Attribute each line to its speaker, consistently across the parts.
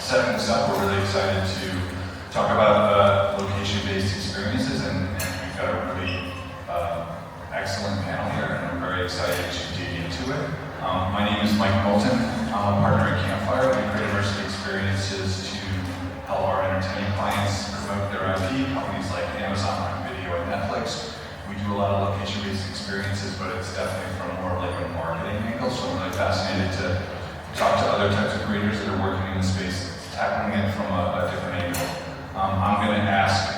Speaker 1: setting this up. We're really excited to talk about location-based experiences, and we've got a really excellent panel here, and I'm very excited to dig into it. My name is Mike Moulton. I'm a partner at Campfire. We create immersive experiences to help our entertainment clients promote their IP, companies like Amazon Prime Video and Netflix. We do a lot of location-based experiences, but it's definitely from more like a marketing angle, so I'm really fascinated to talk to other types of creators that are working in the space, tackling it from a different angle. I'm going to ask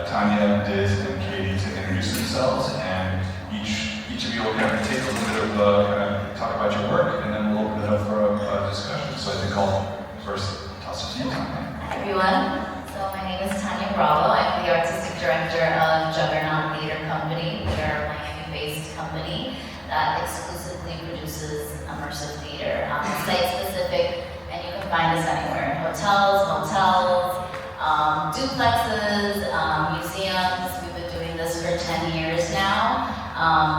Speaker 1: Tanya, Diz, and Katie to introduce themselves, and each of you will kind of take a little bit of kind of talk about your work, and then we'll open it up for a discussion. So I think I'll first toss it to you, Tanya.
Speaker 2: Hi everyone. So my name is Tanya Bravo. I'm the artistic director of Juggernaut Theater Company. We are a Miami-based company that exclusively produces immersive theater. Site-specific, and you can find us anywhere. Hotels, motels, duplexes, museums. We've been doing this for 10 years now.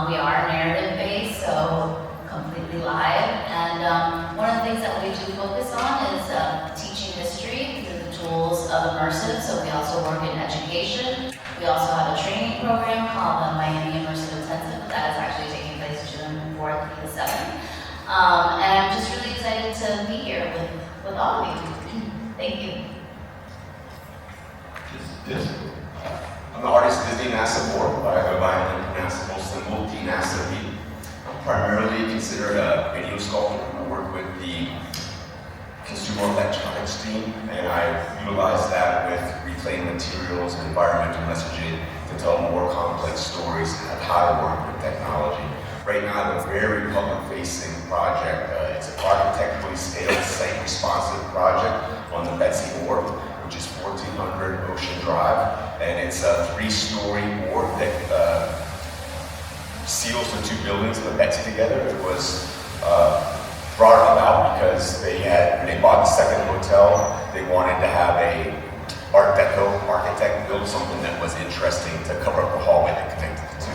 Speaker 2: We are narrative-based, so completely live. And one of the things that we do focus on is teaching history through the tools of immersive. So we also work in education. We also have a training program called the Miami Immersive Intensive that is actually taking place June 4th through the 7th. And I'm just really excited to be here with all of you. Thank you.
Speaker 3: Yes. I'm the artist Disney NASA board, but I go by an international symbol, D-NASA-B. I'm primarily considered a video sculptor. I work with the consumer electronics team, and I utilize that with reclaimed materials and environmental messaging to tell more complex stories of how to work with technology. Right now, I have a very public-facing project. It's an architecturally scaled, site-responsive project on the Betsy board, which is 1400 Ocean Drive, and it's a 3-story board that seals the 2 buildings of the Betsy together. It was brought about because when they bought the second hotel, they wanted to have a Art Deco architect build something that was interesting to cover up the hallway that connected the 2.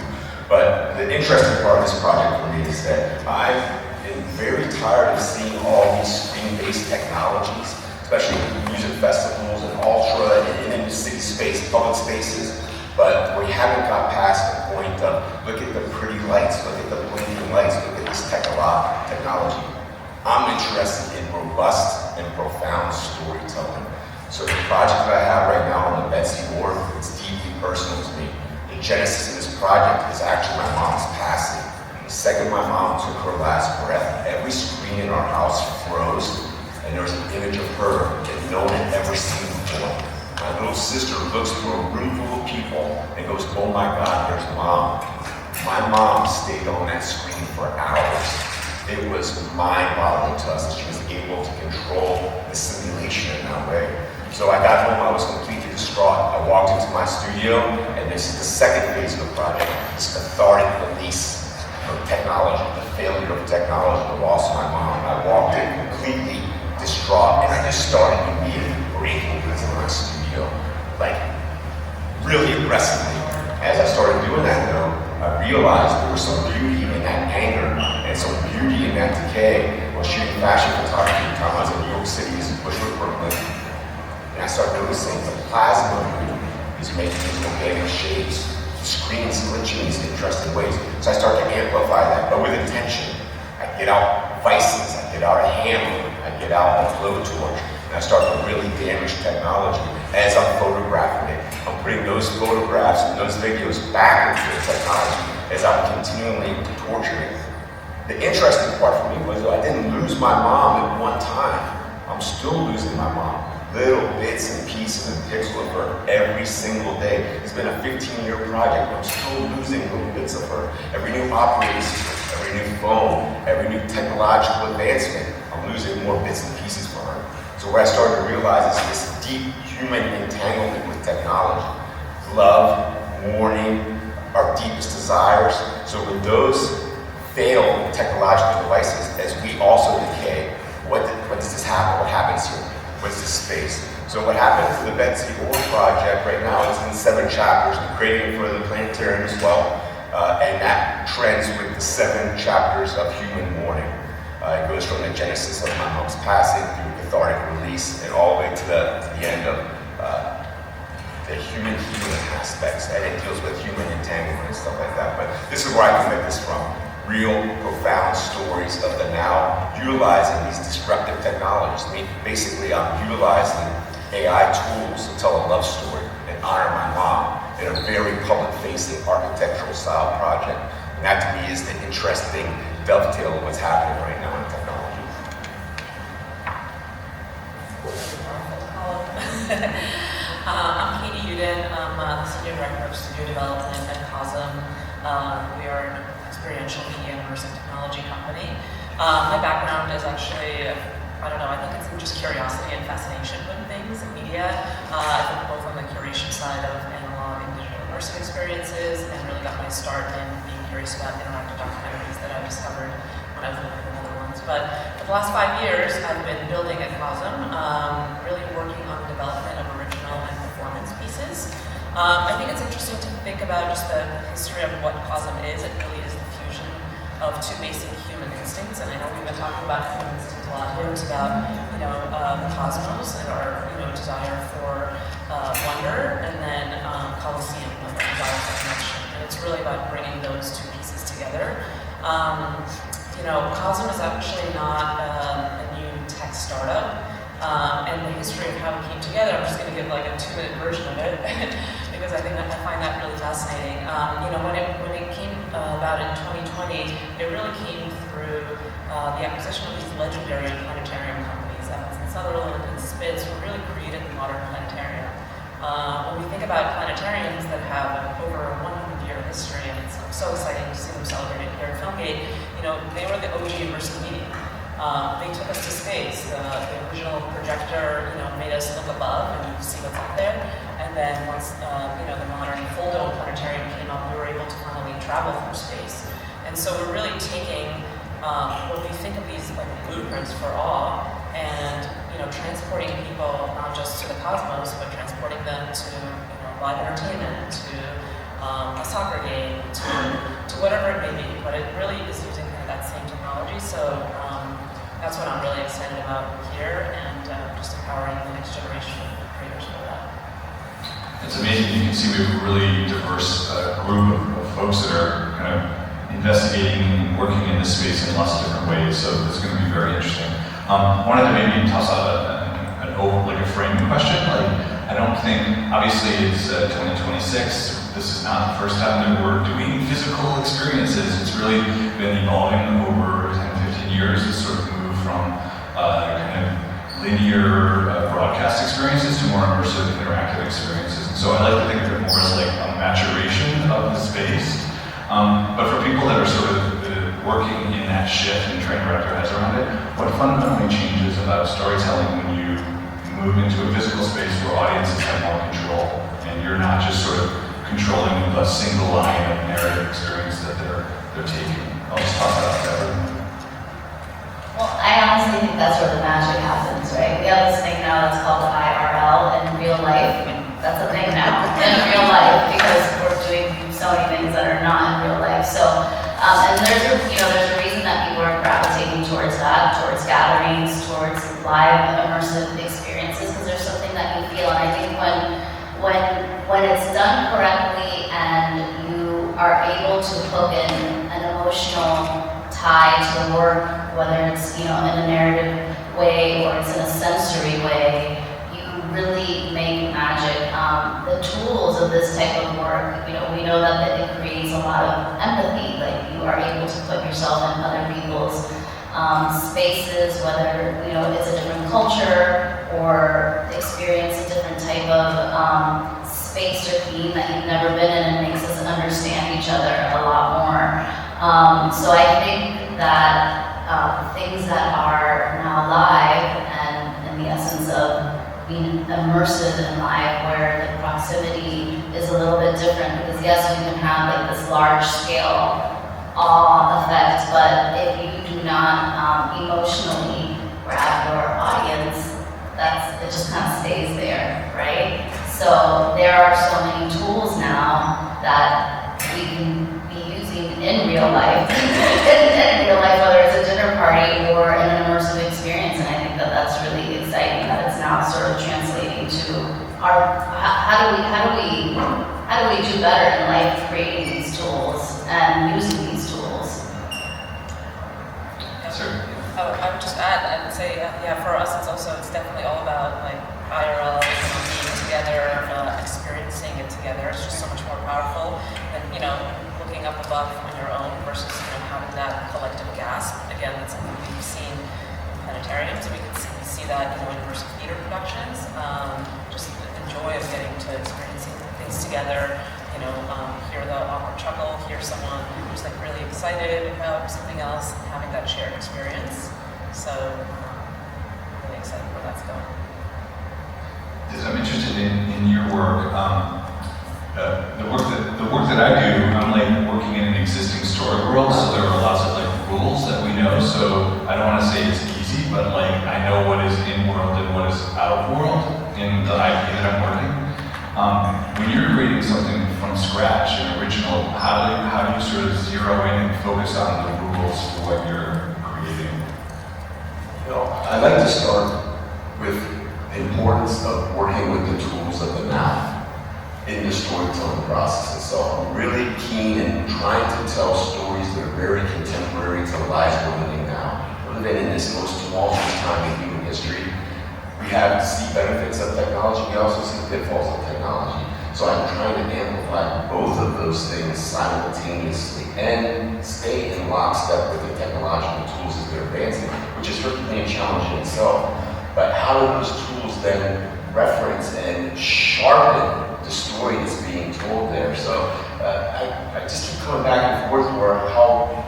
Speaker 3: But the interesting part of this project for me is that I've been very tired of seeing all these screen-based technologies, especially music festivals and ultra and in the city space, public spaces, but we haven't got past the point of look at the pretty lights, look at the blinking lights, look at this technology. I'm interested in robust and profound storytelling. So the project that I have right now on the Betsy board, it's deeply personal to me. The genesis of this project is actually my mom's passing. The second my mom took her last breath, every screen in our house froze, and there was an image of her that no one had ever seen before. My little sister looks through a room full of people and goes, oh my God, there's Mom. My mom stayed on that screen for hours. It was mind-boggling to us that she was able to control the simulation in that way. So I got home, I was completely distraught. I walked into my studio, and this is the second phase of the project, this cathartic release of technology, the failure of technology, the loss of my mom. I walked in completely distraught, and I just started immediately breaking into my studio, like really aggressively. As I started doing that though, I realized there was some beauty in that anger and some beauty in that decay. While shooting fashion photography at the time I was in New York City, in Bushwick, Brooklyn, and I started noticing the plasma is making these organic shapes. The screens glitching in these interesting ways. So I started to amplify that, but with intention. I get out vices, I get out a hammer, I get out a blowtorch, and I start to really damage technology as I'm photographing it. I'm putting those photographs and those videos back into the technology as I'm continually torturing it. The interesting part for me was that I didn't lose my mom at one time. I'm still losing my mom. Little bits and pieces and pixels of her every single day. It's been a 15-year project, but I'm still losing little bits of her. Every new operating system, every new phone, every new technological advancement, I'm losing more bits and pieces for her. So what I started to realize is this deep human entanglement with technology. Love, mourning, our deepest desires. So when those fail technological devices, as we also decay, what does this happen? What happens here? What's this space? So what happened to the Betsy Orr project right now, it's in 7 chapters. I'm creating it for the planetarium as well. And that trends with the 7 chapters of human mourning. It goes from the genesis of my mom's passing through cathartic release, and all the way to the end of the human healing aspects, and it deals with human entanglement and stuff like that. But this is where I can get this from. Real, profound stories of the now, utilizing these disruptive technologies. I mean, basically, I'm utilizing AI tools to tell a love story and honor my mom in a very public-facing architectural style project. And that to me is the interesting dovetail of what's happening right now in technology.
Speaker 4: I'm Katie Uden. I'm the Senior Director of Studio Development at Cosm. We are an experiential media and immersive technology company. My background is actually, I don't know, I think it's just curiosity and fascination with things in media. I think both on the curation side of analog and digital immersive experiences, and really got my start in being curious about interactive documentaries that I discovered when I was living in the Netherlands. But for the last 5 years, I've been building at Cosm, really working on the development of original and performance pieces. I think it's interesting to think about just the history of what Cosm is. It really is the fusion of two basic human instincts, and I know we've been talking about human instincts a lot here. It's about, the cosmos and our, desire for wonder, and then Colosseum, like our desire for connection. And it's really about bringing those two pieces together. Cosm is actually not a new tech startup, and the history of how it came together, I'm just going to give like a 2-minute version of it, because I find that really fascinating. When it came about in 2020, it really came through the acquisition of these legendary planetarium companies. Sutherland and Spitz were really created the modern planetarium. When we think about planetariums that have over a 100-year history, and it's so exciting to see them celebrated here at Filmgate, they were the OG immersive medium. They took us to space. The original projector, made us look above and see what's up there. And then once, the modern full dome planetarium came up, we were able to finally travel through space. And so we're really taking what we think of these like blueprints for awe, and transporting people not just to the cosmos, but transporting them to live entertainment, to a soccer game, to whatever it may be. But it really is using kind of that same technology. So that's what I'm really excited about here, and just empowering the next generation of creators for that.
Speaker 1: It's amazing. You can see we have a really diverse group of folks that are kind of investigating and working in this space in lots of different ways. So this is going to be very interesting. Wanted to maybe toss out a framing question. I don't think, obviously it's 2026. This is not the first time that we're doing physical experiences. It's really been evolving over 10, 15 years. It's sort of moved from kind of linear broadcast experiences to more immersive interactive experiences. And so I like to think of it more as like a maturation of the space. But for people that are sort of working in that shift and trying to wrap their heads around it, what fundamentally changes about storytelling when you move into a physical space where audiences have more control, and you're not just sort of controlling a single line of narrative experience that they're taking? I'll just toss that out there.
Speaker 2: Well, I honestly think that's where the magic happens, right? We have this thing now that's called IRL in real life. That's a thing now in real life, because we're doing so many things that are not in real life. So, and there's a reason that people are gravitating towards that, towards gatherings, towards live immersive experiences, because there's something that you feel. And I think when it's done correctly and you are able to hook in an emotional tie to the work, whether it's in a narrative way or it's in a sensory way, you really make magic. The tools of this type of work, we know that it creates a lot of empathy. Like, you are able to put yourself in other people's spaces, whether it's a different culture or experience a different type of space or theme that you've never been in, and makes us understand each other a lot more. So I think that things that are now live, and in the essence of being immersive and live, where the proximity is a little bit different, because yes, you can have like this large scale awe effect, but if you do not emotionally grab your audience, it just kind of stays there, right? So there are so many tools now that we can be using in real life, whether it's a dinner party or in an immersive experience, and I think that that's really exciting. now sort of translating to how do we do better in life creating these tools and using these tools?
Speaker 1: Sir?
Speaker 4: I would just add, I would say, yeah, for us, it's definitely all about like IRL, being together, experiencing it together. It's just so much more powerful than, looking up above on your own versus, having that collective gasp. Again, that's something we've seen in planetariums. We can see that, in immersive theater productions. Just the joy of getting to experiencing things together, hear the awkward chuckle, hear someone who's like really excited about something else, and having that shared experience. So, really excited where that's going.
Speaker 1: I'm interested in your work. The work that I do, I'm like working in an existing story world, so there are lots of like rules that we know. So I don't want to say it's easy, but like I know what is in world and what is out of world in the IP that I'm working. When you're creating something from scratch, an original, how do you sort of zero in and focus on the rules for what you're creating?
Speaker 3: I like to start with the importance of working with the tools of the mouth in the storytelling process. And so I'm really keen in trying to tell stories that are very contemporary to the lives we're living now. We're living in this most tumultuous time in human history. We have to see benefits of technology, we also see the pitfalls of technology. So I'm trying to amplify both of those things simultaneously and stay in lockstep with the technological tools as they're advancing, which is certainly a challenge in itself. But how do those tools then reference and sharpen the story that's being told there? So I just keep coming back and forth where how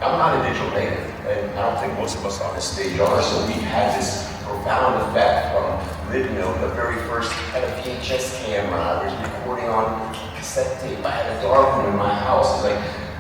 Speaker 3: I'm not a digital native, and I don't think most of us on this stage are, so we've had this profound effect from the very first, I had a VHS camera, I was recording on cassette tape, I had a darkroom in my house.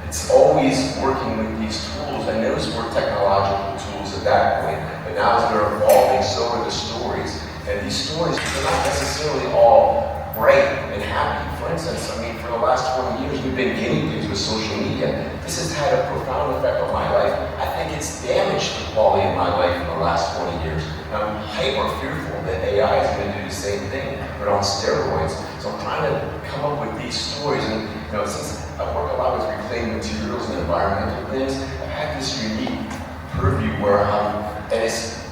Speaker 3: It's always working with these tools, and those were technological tools at that point. But now as they're evolving, so are the stories. And these stories, they're not necessarily all bright and happy. For instance, for the last 20 years, we've been guinea pigs with social media. This has had a profound effect on my life. I think it's damaged the quality of my life in the last 20 years. And I'm hyper fearful that AI is going to do the same thing, but on steroids. So I'm trying to come up with these stories. And since I work a lot with reclaimed materials and environmental things, I've had this unique purview where and it's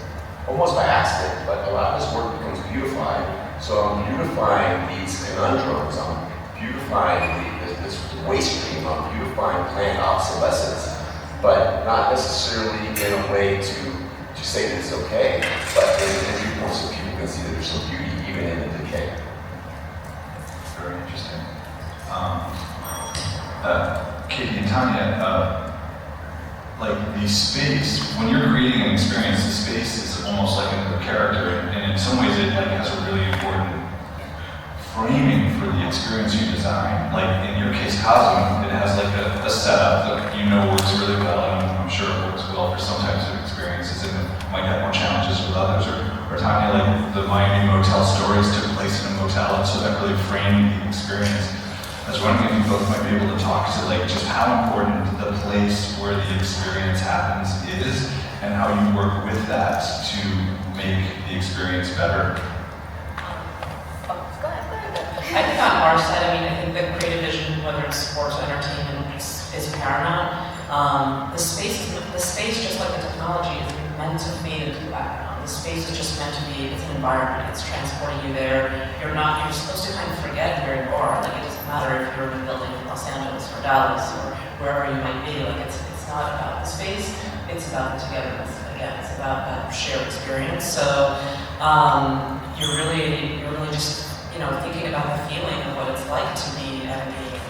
Speaker 3: almost by accident, but a lot of this work becomes beautified. So I'm beautifying these conundrums, I'm beautifying this waste stream, I'm beautifying plant obsolescence, but not necessarily in a way to say that it's okay, but in entry points so people can see that there's some beauty even in the decay.
Speaker 1: Very interesting. Katie and Tanya, like the space, when you're creating an experience, the space is almost like another character, and in some ways it has a really important framing for the experience you design. Like in your case, Cosm, it has like a setup that works really well, and I'm sure it works well for some types of experiences, and it might have more challenges with others. Or Tanya, like the Miami motel stories took place in a motel, and so that really framed the experience. I was wondering if you both might be able to talk to just how important the place where the experience happens is, and how you work with that to make the experience better.
Speaker 4: Go ahead. I think on our side, I think the creative vision, whether it's sports or entertainment, is paramount. The space, just like the technology, is meant to fade into the background. The space is just meant to be, it's an environment, it's transporting you there. You're supposed to kind of forget where you are. Like, it doesn't matter if you're in a building in Los Angeles or Dallas or wherever you might be. Like, it's not about the space, it's about the togetherness. Again, it's about that shared experience. So you're really just, thinking about the feeling of what it's like to be at a game,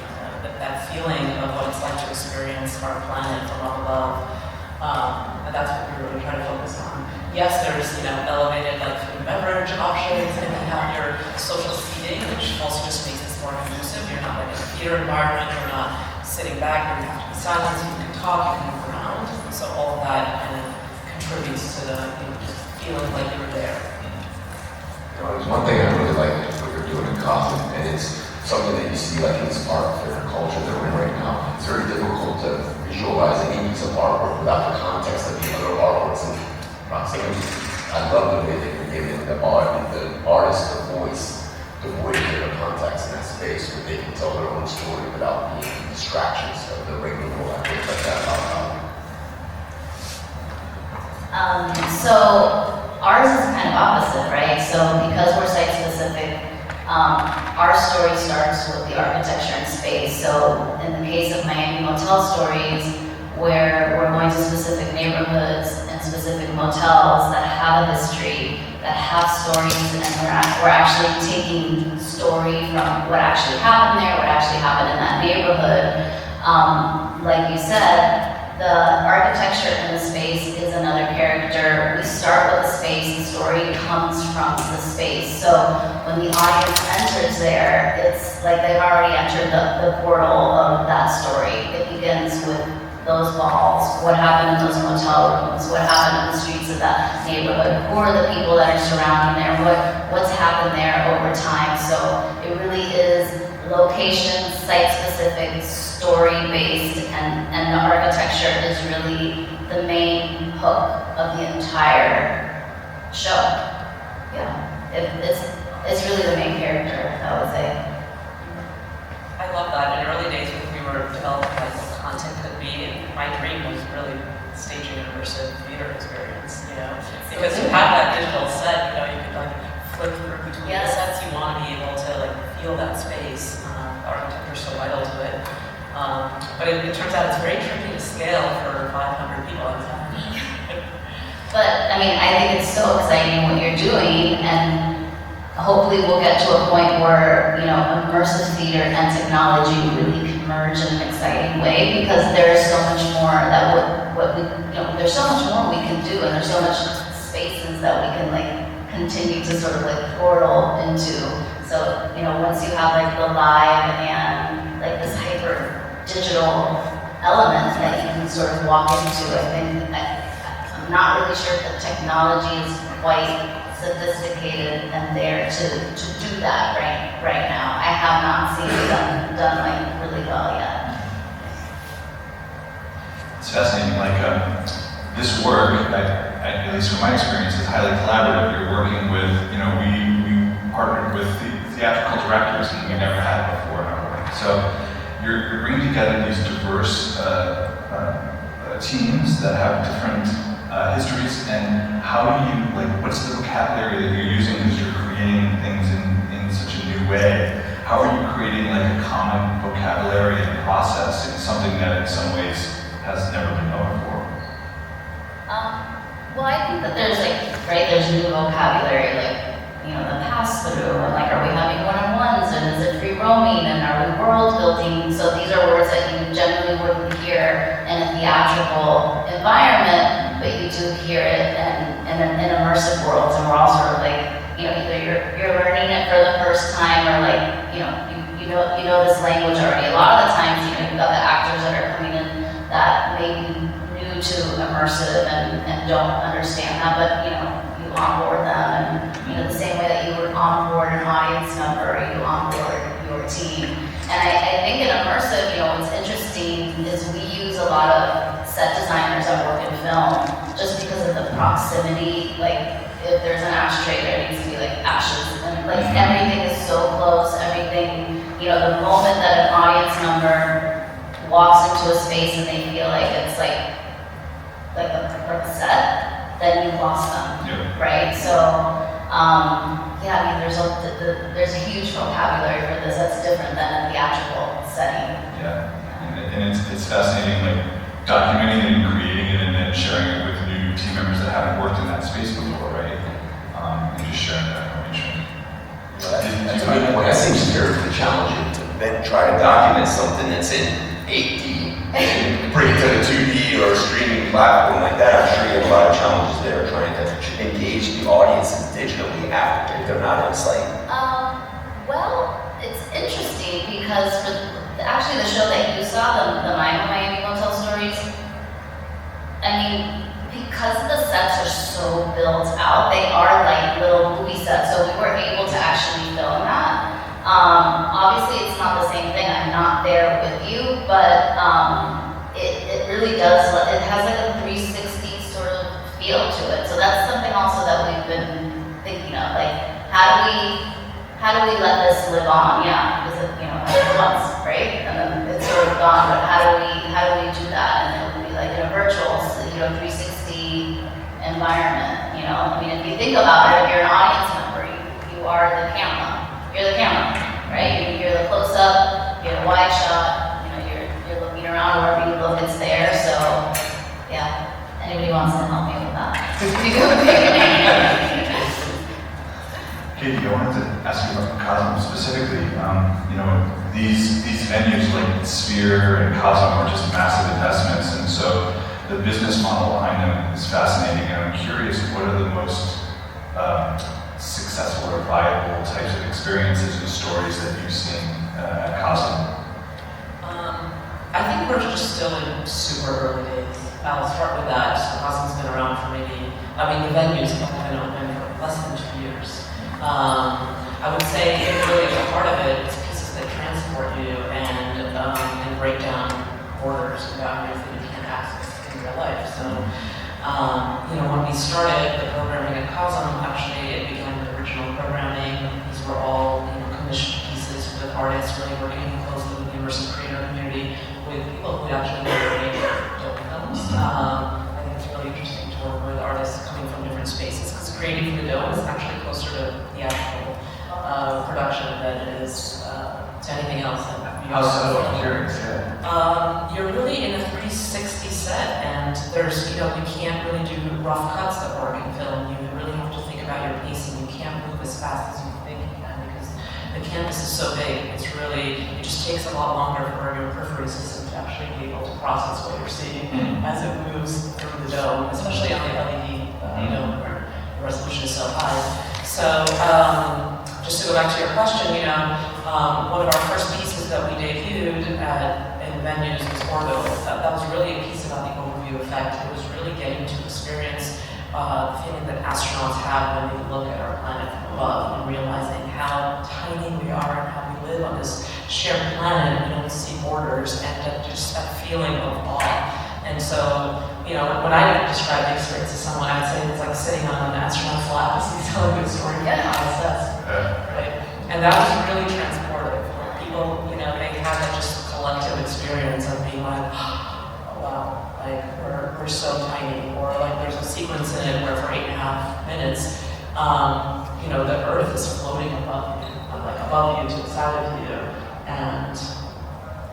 Speaker 4: that feeling of what it's like to experience our planet from up above. And that's what we really try to focus on. Yes, there's elevated like food and beverage options, and you have your social seating, which also just makes this more conducive. You're not like in a theater environment, you're not sitting back, you have to be silent, you can talk, you can move around. So all of that kind of contributes to the just feeling like you're there.
Speaker 3: There's one thing I really like what you're doing in Cosm, and it's something that you see like in this art fair culture that we're in right now. It's very difficult to visualize any piece of artwork without the context of the other artworks and proximity. I love the way that you're and giving the artist the voice, the their context in that space where they can tell their own story without being distractions of the regular world. I think like that
Speaker 2: So ours is kind of opposite, right? So because we're site specific, our story starts with the architecture and space. So in the case of Miami Motel Stories, where we're going to specific neighborhoods and specific motels that have a history, that have stories, and we're actually taking story from what actually happened there, what actually happened in that neighborhood. Like you said, the architecture in the space is another character. We start with the space, the story comes from the space. So when the audience enters there, it's like they've already entered the portal of that story. It begins with those walls, what happened in those motel rooms, what happened in the streets of that neighborhood, who are the people that are surrounding there, what's happened there over time. So it really is location, site-specific, story-based, and the architecture is really the main hook of the entire show. Yeah, it's really the main character, I would say.
Speaker 4: I love that. In early days when we were developing like what content could be, and my dream was really staging an immersive theater experience, you know? Because you have that digital set, you know, you could like flip through between the sets, you want to be able to like feel that space. Architecture is so vital to it. But it turns out it's very tricky to scale for 500 people at a time.
Speaker 2: But I mean, I think it's so exciting what you're doing, and hopefully we'll get to a point where, you know, immersive theater and technology really can merge in an exciting way, because there's so much more that there's so much more we can do, and there's so much spaces that we can like continue to sort of like portal into. So, you know, once you have like the live and like this hyper digital element that you can sort of walk into, I think I'm not really sure if the technology is quite sophisticated and there to do that right now. I have not seen it done like really well yet.
Speaker 1: It's fascinating. Like this work, at least from my experience, is highly collaborative. You're working with, you know, we partnered with theatrical directors, and we never had before. So you're bringing together these diverse teams that have different histories, and how do you, like, what's the vocabulary that you're using as you're creating things in such a new way? How are you creating like a common vocabulary and process in something that in some ways has never been known before?
Speaker 2: Well, I think that there's there's new vocabulary, like, you know, the pass-through, and like, are we having one-on-ones, and is it free roaming, and are we world building? So these are words that you generally wouldn't hear in a theatrical environment, but you do hear it in immersive worlds, and we're all sort of like, you know, either you're learning it for the first time, or like, you know this language already. A lot of the times, you know, you've got the actors that are coming in that may be new to immersive and don't understand that, but you know, you onboard them, and you know, the same way that you would onboard an audience member, you onboard your team. And I think in immersive, you know, what's interesting is we use a lot of set designers that work in film, just because of the proximity. Like, if there's an ashtray, there needs to be like ashes, and like everything is so close. Everything, you know, the moment that an audience member walks into a space and they feel like it's like a set, then you've lost them, right? So, yeah, I mean, there's a huge vocabulary for this that's different than a theatrical setting.
Speaker 1: Yeah, and it's fascinating, like documenting it and creating it, and then sharing it with new team members that haven't worked in that space before, right? And just sharing that information.
Speaker 3: That's a good point. That seems very challenging to then try to document something that's in 8D and bring it to the 2D or a streaming platform like that. I'm sure you have a lot of challenges there trying to engage the audiences digitally after if they're not on site.
Speaker 2: Well, it's interesting because actually the show that you saw, the Miami Motel Stories, I mean, because the sets are so built out, they are like little movie sets, so we were able to actually film that. Obviously it's not the same thing, I'm not there with you, but it really does, it has like a 360 sort of feel to it. So that's something also that we've been how do we let this live on? Yeah, because it, once, right? And then it's sort of gone, but how do we do that? And it will be like in a virtual, 360 environment, I mean, if you think about it, if you're an audience member, you are the camera. You're the camera, right? You're the close-up, you're the wide shot, you're looking around wherever you look, it's there. So, yeah, anybody wants to help me with that?
Speaker 1: Katie, I wanted to ask you about Cosm specifically. These venues like Sphere and Cosm are just massive investments, and so the business model behind them is fascinating. And I'm curious, what are the most successful or viable types of experiences and stories that you've seen at Cosm?
Speaker 4: I think we're just still in super early days. I'll start with that. So Cosm's been around for the venues have been open for less than 2 years. I would say really at the heart of it, it's pieces that transport you and break down borders and boundaries that you can't access in real life. So, when we started the programming at Cosm, actually it began with original programming. These were all commissioned pieces with artists really working closely with the immersive creator community, with people who actually made film films. I think it's really interesting to work with artists coming from different spaces, because creating for the dome is actually closer to the actual production than it is to anything else.
Speaker 1: How so? I'm curious, yeah.
Speaker 4: You're really in a 360 set, and there's, you can't really do rough cuts that work in film. You really have to think about your pacing. You can't move as fast as you think you can, because the canvas is so big. It just takes a lot longer for your periphery system to actually be able to process what you're seeing as it moves through the dome, especially on the LED dome where the resolution is so high. So, just to go back to your question, one of our first pieces that we debuted in venues was Ordo. That was really a piece about the overview effect. It was really getting to experience the feeling that astronauts have when they look at our planet from above and realizing how tiny we are and how we live on this shared planet. We don't see borders, and just that feeling of awe. And so, when I describe the experience to someone, I'd say it's like sitting on an astronaut's lap as he's telling you a story from ISS. Right? And that was really transportive. People, they had that just collective experience of being like, oh, wow, like we're so tiny. Or like there's a sequence in it where for 8.5 minutes, the Earth is floating above you to the side of you, and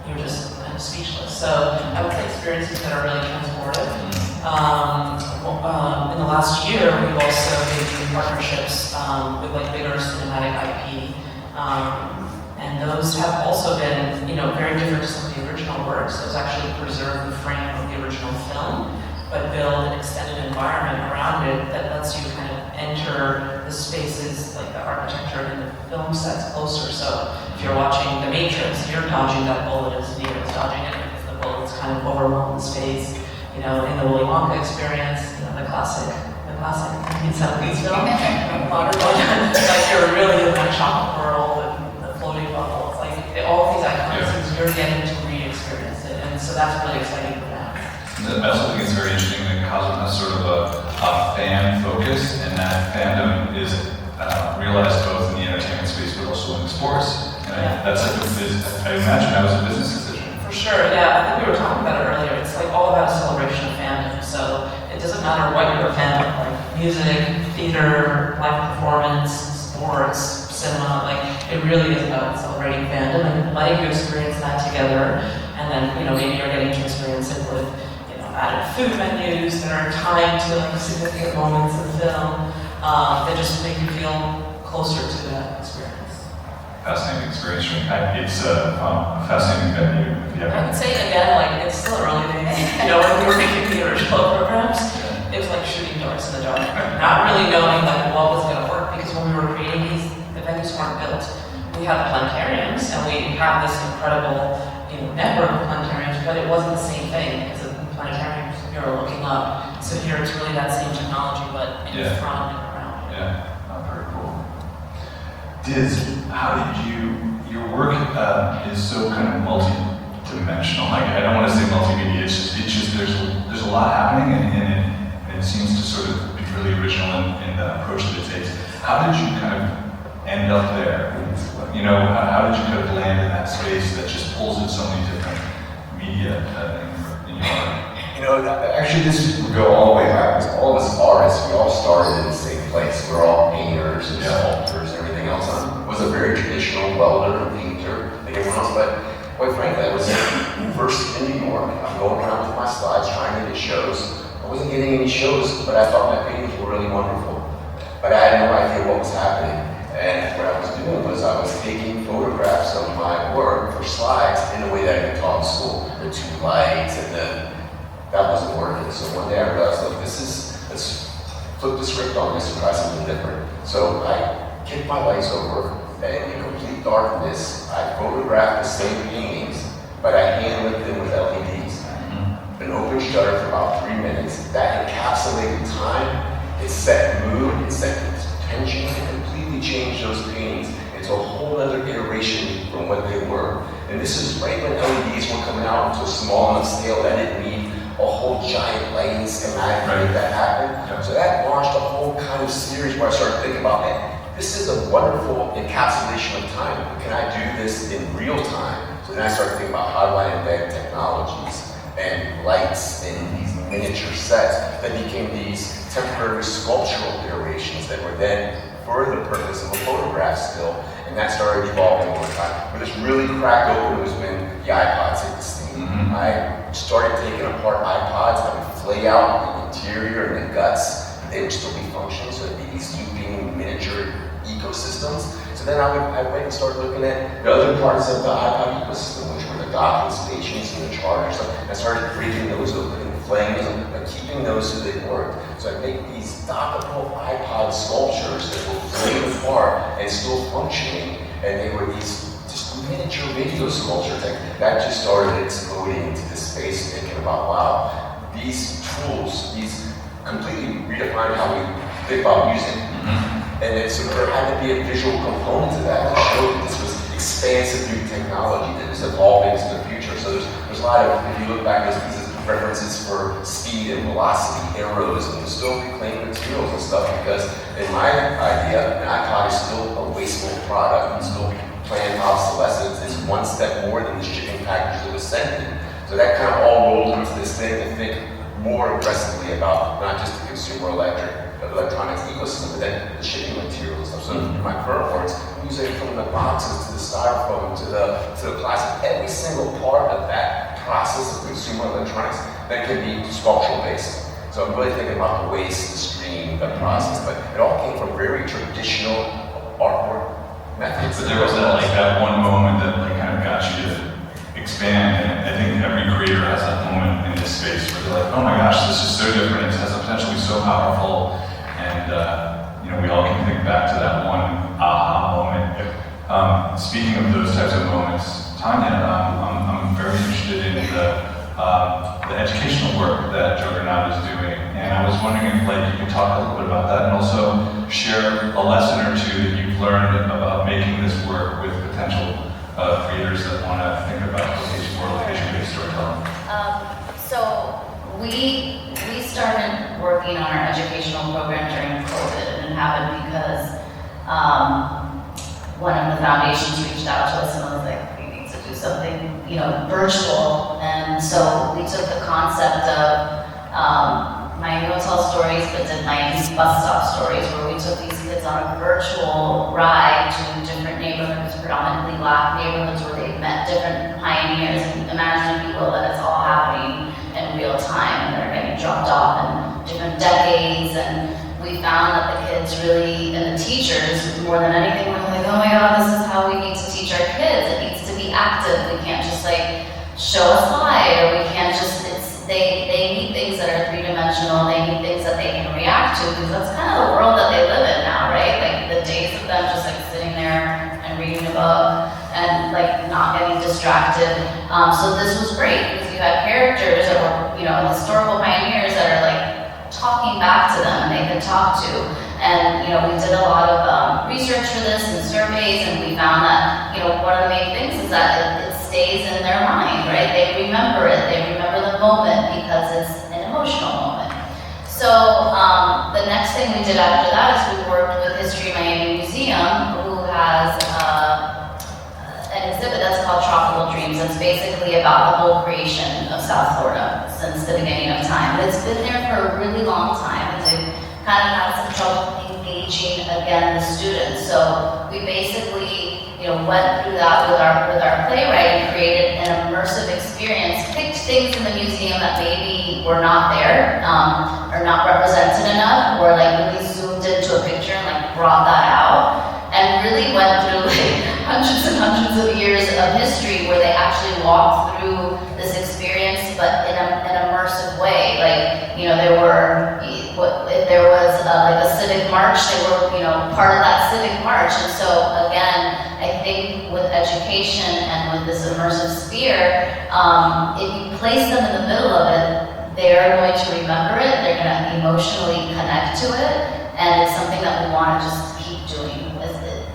Speaker 4: you're just speechless. So I would say experiences that are really transportive. In the last year, we've also been doing partnerships with bigger cinematic IP. And those have also been, very different to some of the original works. Those actually preserve the frame of the original film, but build an extended environment around it that lets you kind of enter the spaces, like the architecture and the film sets closer. So if you're watching The Matrix, you're dodging that bullet as Neo's dodging it, because the bullet's kind of overwhelmed space. In the Willy Wonka experience, the classic 1970s film, modern one, you're really in that chocolate world and the floating bubble. It's like all these iconic things, you're getting to re-experience it, and so that's really exciting for that.
Speaker 1: I also think it's very interesting that Cosm has sort of a fan focus, and that fandom is realized both in the entertainment space but also in the sports. And that's I imagine that was a business decision.
Speaker 4: For sure, yeah. I think we were talking about it earlier. It's all about a celebration of fandom. So it doesn't matter what you're a fan of, like music, theater, live performance, sports, cinema. It really is about celebrating fandom and letting you experience that together. And then, maybe you're getting to experience it with, added food menus that are tied to significant moments in the film that just make you feel closer to that experience.
Speaker 1: Fascinating experience. It's a fascinating venue.
Speaker 4: I would say again, it's still early days. When we were making the original programs, it was like shooting darts in the dark, not really knowing what was going to work, because when we were creating these, the venues weren't built. We had planetariums, and we have this incredible network of planetariums, but it wasn't the same thing, because the planetariums you're looking up. So here it's really that same technology, but in front and around.
Speaker 1: Yeah, very cool. How did your work is so kind of multi-dimensional. I don't want to say multimedia. It's just there's a lot happening, and it seems to sort of be really original in the approach that it takes. How did you kind of end up there? You know, how did you kind of land in that space that just pulls in so many different media in your art?
Speaker 3: You know, actually this would go all the way back, because all of us artists, we all started in the same place. We're all painters and sculptors and everything else. I was a very traditional welder and painter, like everyone else, but quite frankly, I was in university in New York. I'm going around with my slides, trying to get shows. I wasn't getting any shows, but I thought my paintings were really wonderful. But I had no idea what was happening. And what I was doing was I was taking photographs of my work for slides in a way that I could taught in school. The two lights and that wasn't working. So one day I realized, look, let's flip the script on this and try something different. So I kicked my lights over, and in complete darkness, I photographed the same paintings, but I hand-lit them with LEDs. An open shutter for about 3 minutes. That encapsulated time, it set mood, it set tension, it completely changed those paintings into a whole other iteration from what they were. And this is right when LEDs were coming out to a small enough scale that it didn't need a whole giant lighting schematic to make that happen. So that launched a whole kind of series where I started thinking about, hey, this is a wonderful encapsulation of time. Can I do this in real time? So then I started thinking about how do I embed technologies and lights in these miniature sets that became these temporary sculptural iterations that were then for the purpose of a photograph still. And that started evolving over time. But this really cracked open was when the iPods hit the scene. I started taking apart iPods. I would flay out the interior and the guts. They would still be functioning, so it'd be these looping miniature ecosystems. So then I went and started looking at the other parts of the iPod ecosystem, which were the docking stations and the chargers. I started breaking those open and flaying them, but keeping those so they worked. So I made these dockable iPod sculptures that were flayed apart and still functioning, and they were these just miniature video sculptures. That just started exploding into this space, thinking about, wow, these tools, these completely redefine how we think about music. And then so there had to be a visual component to that to show that this was expansive new technology that is evolving into the future. So there's a lot of, if you look back, there's these references for speed and velocity, arrows, and still reclaimed materials and stuff, because in my idea, an iPod is still a wasteful product, and still planned obsolescence is one step more than the shipping package that was sent in. So that kind of all rolled into this thing to think more aggressively about not just the consumer electronics ecosystem, but then the shipping materials and stuff. So in my current works, I'm using from the boxes to the styrofoam to the plastic, every single part of that process of consumer electronics that can be sculptural based. So I'm really thinking about the waste, the stream, the process, but it all came from very traditional artwork methods.
Speaker 1: But there was that one moment that kind of got you to expand, and I think every creator has that moment in this space where they're like, oh my gosh, this is so different, it has the potential to be so powerful, and we all can think back to that one aha moment. Speaking of those types of moments, Tanya, I'm very interested in the educational work that Juggernaut is doing, and I was wondering if you could talk a little bit about that, and also share a lesson or two that you've learned about making this work with potential creators that want to think about location-based storytelling.
Speaker 2: So we started working on our educational program during COVID, and it happened because one of the foundations reached out to us and was like, we need to do something, virtual. And so we took the concept of monumental stories, but did bus stop stories, where we took these kids on a virtual ride to different neighborhoods, predominantly Black neighborhoods, where they met different pioneers. And imagine, if you will, that it's all happening in real time, and they're getting dropped off in different decades. And we found that the kids really, and the teachers, more than anything, were like, oh my God, this is how we need to teach our kids. It needs to be active. We can't just show a slide, or we can't just, they need things that are three-dimensional, they need things that they can react to, because that's kind of the world that they live in now, right? The days of them just sitting there and reading a book and not getting distracted. So this was great, because you had characters that were, historical pioneers that are talking back to them and they could talk to. And we did a lot of research for this and surveys, and we found that one of the main things is that it stays in their mind, right? They remember it. They remember the moment because it's an emotional moment. So the next thing we did after that is we worked with History Miami Museum, who has an exhibit that's called Tropical Dreams. It's basically about the whole creation of South Florida since the beginning of time. It's been there for a really long time, and they've kind of had some trouble engaging again the students. So we basically, went through that with our playwright and created an immersive experience. Picked things in the museum that maybe were not there, or not represented enough, or like really zoomed into a picture and like brought that out, and really went through like hundreds and hundreds of years of history where they actually walked through this experience, but in an immersive way. Like, if there was like a civic march, they were, part of that civic march. And so again, I think with education and with this immersive sphere, if you place them in the middle of it, they're going to remember it, they're going to emotionally connect to it, and it's something that we want to just keep doing.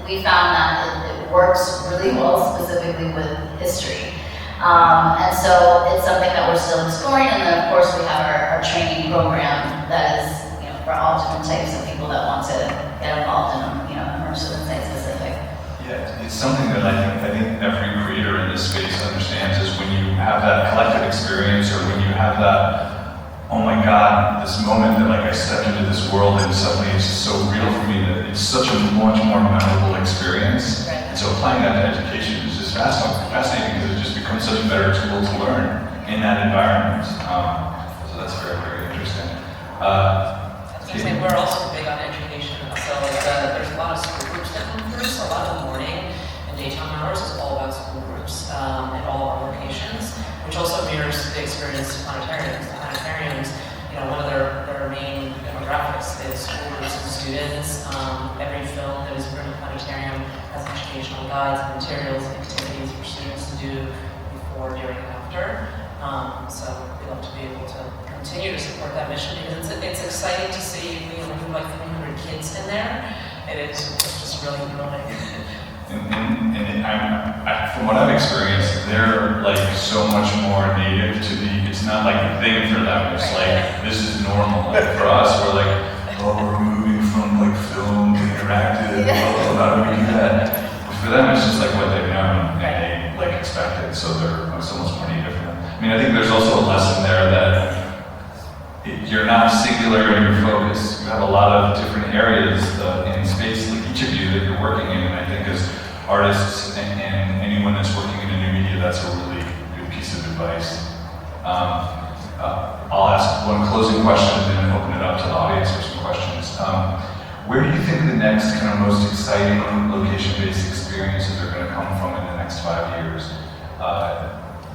Speaker 2: We found that it works really well specifically with history. And so it's something that we're still exploring, and then of course we have our training program that is, for all different types of people that want to get involved in, immersive and site specific.
Speaker 1: Yeah, it's something that I think every creator in this space understands is when you have that collective experience, or when you have that, oh my God, this moment that like I stepped into this world and suddenly it's just so real for me that it's such a much more memorable experience.
Speaker 2: Right.
Speaker 1: And so applying that to education is just fascinating because it just becomes such a better tool to learn in that environment. So that's very, very interesting.
Speaker 4: I was going to say, we're also big on education. So there's a lot of school groups that come through. So a lot of the morning and daytime hours is all about school groups at all our locations, which also mirrors the experience of planetariums. The planetariums, one of their main demographics is school groups and students. Every film that is in a planetarium has educational guides and materials and activities for students to do before, during, and after. So we love to be able to continue to support that mission because it's exciting to see, we have like 300 kids in there, and it's just really thrilling.
Speaker 1: From what I've experienced, they're like so much more native to it's not like a thing for them. It's like, this is normal. Like for us, we're like, oh, we're moving from like film to interactive, how do we do that? But for them, it's just like what they've known and they like expect it, so they're so much more native for them. I mean, I think there's also a lesson there that you're not singular in your focus. You have a lot of different areas in space, like each of you, that you're working in, and I think as artists and anyone that's working in a new media, that's a really good piece of advice. I'll ask one closing question and then open it up to the audience for some questions. Where do you think the next kind of most exciting location-based experiences are going to come from in the next 5 years?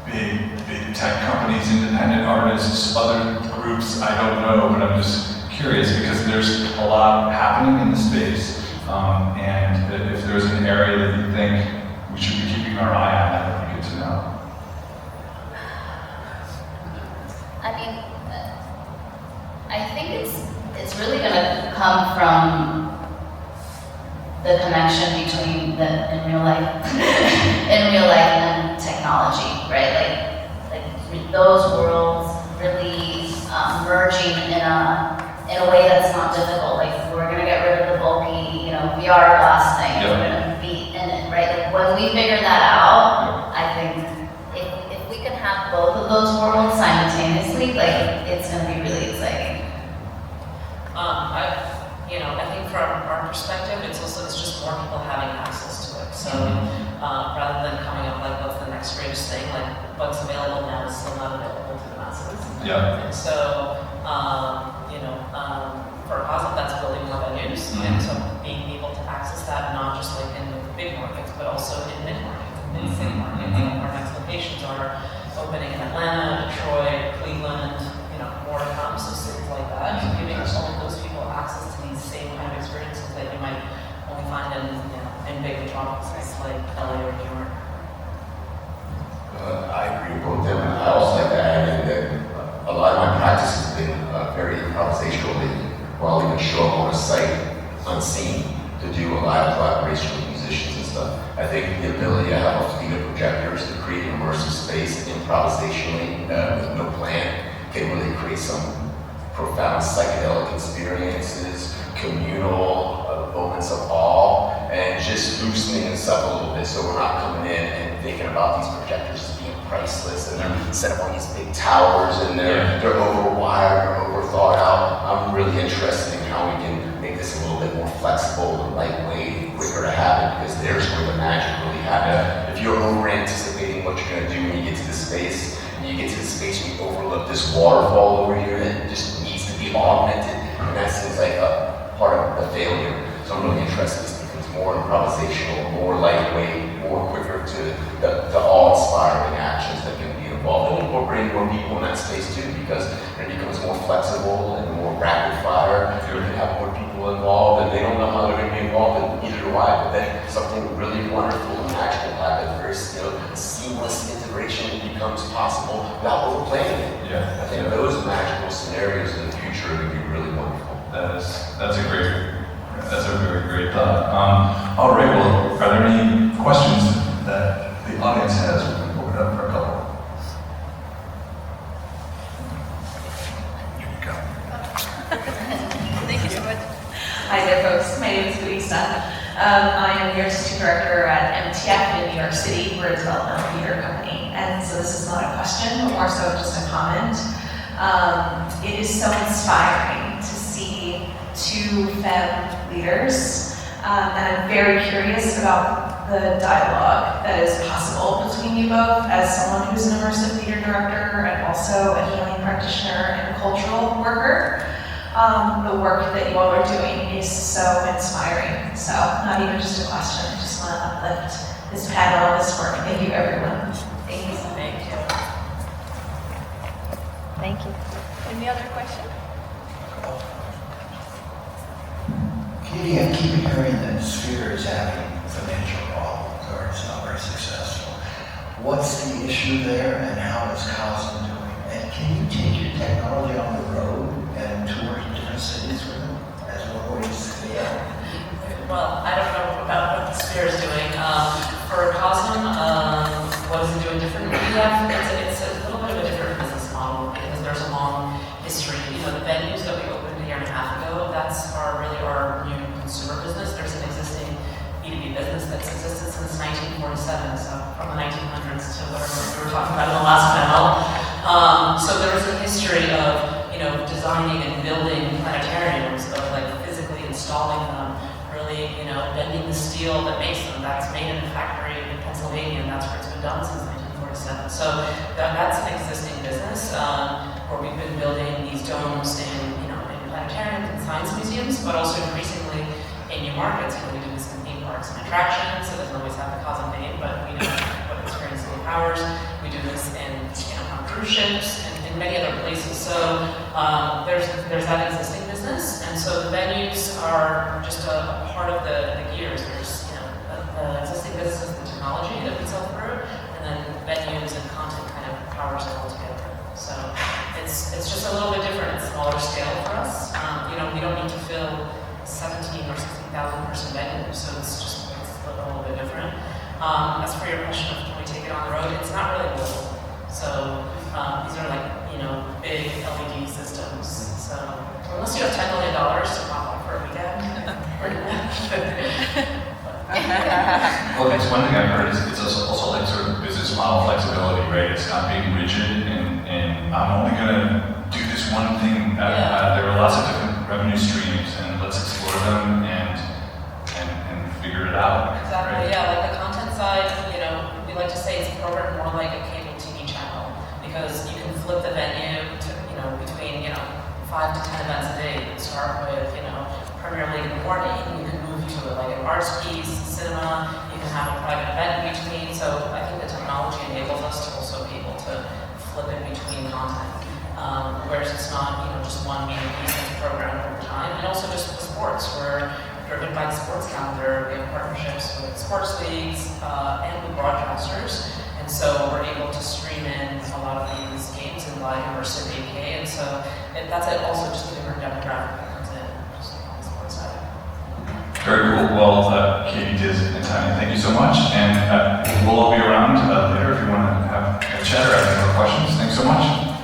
Speaker 1: Big tech companies, independent artists, other groups, I don't know, but I'm just curious because there's a lot happening in the space. And if there's an area that you think we should be keeping our eye on, that would be good to know.
Speaker 2: I mean, I think it's really going to come from the connection between in real life and technology, right? Like those worlds really merging in a way that's not difficult. Like we're gonna get rid of the bulky, VR glass thing.
Speaker 1: Yep.
Speaker 2: We're gonna be in it, right? Like when we figure that out, I think if we can have both of those worlds simultaneously, like it's gonna be really exciting.
Speaker 4: I think from our perspective, it's just more people having access to it. So rather than coming up like what's the next greatest thing, like what's available now is still not available to the masses.
Speaker 1: Yeah.
Speaker 4: And so, for Cosm, that's building more venues, and so being able to access that not just like in the big markets, but also in mid-markets, mid-city markets. Our next locations are opening in Atlanta, Detroit, Cleveland, more to come, so cities like that, giving all of those people access to these same kind of experiences that you might only find in big metropolises like LA or New York.
Speaker 5: I agree with both of them. I also like to add in that a lot of my practice has been very improvisational lately, where I'll even show up on a site unseen to do a live collaboration with musicians and stuff. I think the ability to have a fleet of projectors to create an immersive space improvisationally with no plan can really create some profound psychedelic experiences, communal moments of awe, and just loosening us up a little bit so we're not coming in and thinking about these projectors as being priceless and they're set up on these big towers and they're overwired or over thought out. I'm really interested in how we can make this a little bit more flexible and lightweight, quicker to happen, because there's where the magic really happens. If you're over anticipating what you're going to do when you get to the space, and you get to the space and you overlook this waterfall over here that just needs to be augmented, and that seems like a part of the failure. So I'm really interested in this becomes more improvisational, more lightweight, more quicker to the awe-inspiring actions that can be involved, and incorporating more people in that space too, because it becomes more flexible and more rapid fire. You can have more people involved, and they don't know how they're going to be involved, and neither do I. But then something really wonderful and magical happens. There's seamless integration becomes possible without overplaying it.
Speaker 1: Yeah.
Speaker 5: I think those magical scenarios in the future would be really wonderful.
Speaker 1: That's a very great thought. All right, well, are there any questions that the audience has? We can open it up for a couple. Here we go.
Speaker 6: Thank you so much.
Speaker 7: Hi there, folks. My name is Louisa. I am the artistic director at MTF in New York City. We're a developmental theater company. And so this is not a question, but more so just a comment. It is so inspiring to see two femme leaders. And I'm very curious about the dialogue that is possible between you both as someone who's an immersive theater director and also a healing practitioner and cultural worker. The work that you all are doing is so inspiring. So not even just a question, I just want to uplift this panel and this work. Thank you, everyone.
Speaker 2: Thank you.
Speaker 4: Thank you.
Speaker 6: Thank you. Any other question?
Speaker 8: Katie, I keep hearing that Sphere is having financial problems or it's not very successful. What's the issue there and how is Cosm doing? And can you take your technology on the road and tour different cities with them as one way to scale?
Speaker 4: Well, I don't know about what the Sphere is doing. For Cosm, what is it doing differently? It's a little bit of a different business model because there's a long history. The venues that we opened a year and a half ago, that's really our new consumer business. There's an existing B2B business that's existed since 1947, so from the 1900s to whatever we were talking about in the last panel. So there was a history of designing and building planetariums, of like physically installing them, really, bending the steel that makes them. That's made in a factory in Pennsylvania, and that's where it's been done since 1947. So that's an existing business where we've been building these domes in planetariums and science museums, but also increasingly in new markets. We do this in theme parks and attractions, so it doesn't always have the Cosm name, but we know what experiential powers. We do this in on cruise ships and in many other places. So there's that existing business, and so the venues are just a part of the gears. There's the existing business is the technology that we sell through, and then venues and content kind of powers it all together. So it's just a little bit different. It's smaller scale for us. We don't need to fill 17 or 16,000 person venue, so it's a little bit different. As for your question of can we take it on the road, it's not really little. So these are like big LED systems. So unless you have $10 million to pop up for a weekend,
Speaker 1: Well, it's one thing I've heard is it's also like sort of business model flexibility, right? It's not being rigid and I'm only going to do this one thing. There are lots of different revenue streams and let's explore them and figure it out.
Speaker 4: Exactly,
Speaker 1: right?
Speaker 4: yeah, like the content side, we like to say it's programmed more like a cable TV channel because you can flip the venue to, between, 5 to 10 events a day. You start with, Premier League in the morning, you can move to like an arts piece, cinema, you can have a private event in between. So I think the technology enables us to also be able to flip in between content. Whereas it's not, just one media piece that's programmed over time. And also just the sports, we're driven by the sports calendar. We have partnerships with sports leagues and with broadcasters. And so we're able to stream in a lot of these games in live immersive 8K. And so that's also just a different demographic that comes in just on the sports side.
Speaker 1: Very cool. Well, Katie, Diz, and Tanya, thank you so much. And we'll all be around later if you want to have a chat or have any more questions. Thanks so much.